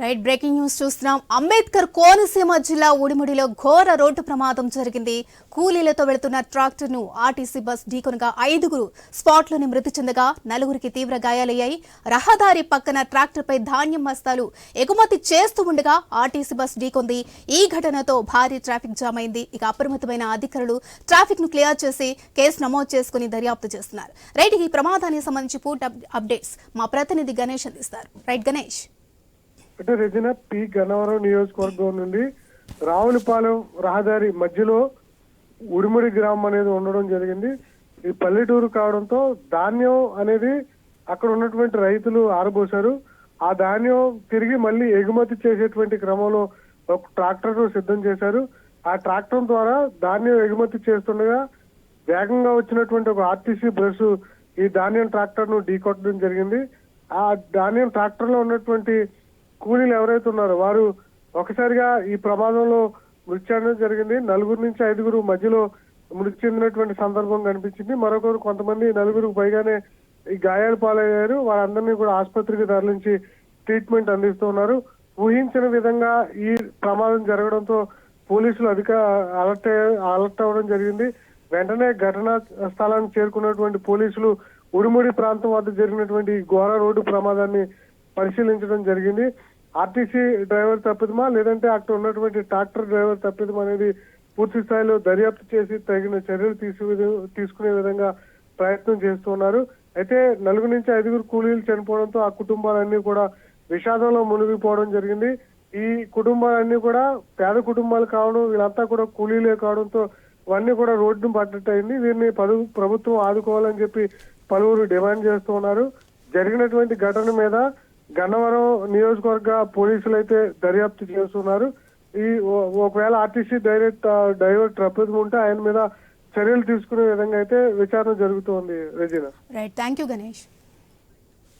Right breaking news చూస్తున్నాం. అంబేద్కర్ కోనసీమ జిల్లా ఉడిముడిలో ఘోర రోడ్డు ప్రమాదం జరిగింది. కూలీలతో వెళుతున్న ట్రాక్టర్ ను ఆర్టీసీ బస్ ఢీకొనగా 5గురు స్పాట్లోనే మృతి చెందగా 4గురికి తీవ్ర గాయాలయ్యాయి. రహదారి పక్కన ట్రాక్టర్ పై ధాన్యం బస్తాలు ఎగుమతి చేస్తూ ఉండగా ఆర్టీసీ బస్ ఢీకొంది. ఈ ఘటనతో భారీ ట్రాఫిక్ జామ్ అయింది. ఇక అప్రమత్తమైన అధికారులు ట్రాఫిక్ ను క్లియర్ చేసి కేసు నమోదు చేసుకుని దర్యాప్తు చేస్తున్నారు. రైట్, ఈ ప్రమాదానికి సంబంధించి పూర్తి అప్డేట్స్ మా ప్రతినిధి గణేష్ అందిస్తారు. రైట్ గణేష్. అంటే రెజినా పి గన్నవరం నియోజకవర్గం నుండి రావులపాలెం రహదారి మధ్యలో ఉడిముడి గ్రామం అనేది ఉండడం జరిగింది. ఈ పల్లెటూరు కావడంతో ధాన్యం అనేది అక్కడ ఉన్నటువంటి రైతులు ఆరబోసారు. ఆ ధాన్యం తిరిగి మళ్ళీ ఎగుమతి చేసేటువంటి క్రమంలో ఒక ట్రాక్టర్ సిద్ధం చేశారు. ఆ ట్రాక్టర్ ద్వారా ధాన్యం ఎగుమతి చేస్తుండగా వేగంగా వచ్చినటువంటి ఒక ఆర్టీసీ బస్సు ఈ ధాన్యం ట్రాక్టర్ ను ఢీకొట్టడం జరిగింది. ఆ ధాన్యం ట్రాక్టర్ లో ఉన్నటువంటి కూలీలు ఎవరైతే ఉన్నారో వారు ఒకసారిగా ఈ ప్రమాదంలో మృతి చెందడం జరిగింది. 4 నుంచి 5 మధ్యలో మృతి చెందినటువంటి సందర్భం కనిపించింది. మరొకరు కొంతమంది 4 పైగానే ఈ గాయాల పాలయ్యారు. వారందరినీ కూడా ఆసుపత్రికి తరలించి ట్రీట్మెంట్ అందిస్తున్నారు. ఊహించిన విధంగా ఈ ప్రమాదం జరగడంతో పోలీసులు అలర్ట్ అవ్వడం జరిగింది. వెంటనే ఘటనా స్థలానికి చేరుకున్నటువంటి పోలీసులు ఉడిముడి ప్రాంతం వద్ద జరిగినటువంటి ఘోర రోడ్డు ప్రమాదాన్ని పరిశీలించడం జరిగింది. ఆర్టీసీ డ్రైవర్ తప్పిదమా లేదంటే అక్కడ ఉన్నటువంటి ట్రాక్టర్ డ్రైవర్ తప్పిదమా అనేది పూర్తి స్థాయిలో దర్యాప్తు చేసి తగిన చర్యలు తీసుకునే విధంగా ప్రయత్నం చేస్తున్నారు. అయితే 4 నుంచి 5 కూలీలు చనిపోవడంతో ఆ కుటుంబాలన్నీ కూడా విషాదంలో మునిగిపోవడం జరిగింది. ఈ కుటుంబాలన్నీ కూడా పేద కుటుంబాలు కావడం, వీళ్ళంతా కూడా కూలీలే కావడంతో ఇవన్నీ కూడా రోడ్డును పడ్డట్టయింది. వీరిని ప్రభుత్వం ఆదుకోవాలని చెప్పి పలువురు డిమాండ్ చేస్తూ ఉన్నారు. జరిగినటువంటి ఘటన మీద గన్నవరం నియోజకవర్గ పోలీసులు అయితే దర్యాప్తు చేస్తున్నారు. ఈ ఒకవేళ ఆర్టీసీ డ్రైవర్ తప్పిదం ఉంటే ఆయన మీద చర్యలు తీసుకునే విధంగా అయితే విచారణ జరుగుతోంది. Regina. Right, thank you Ganesh.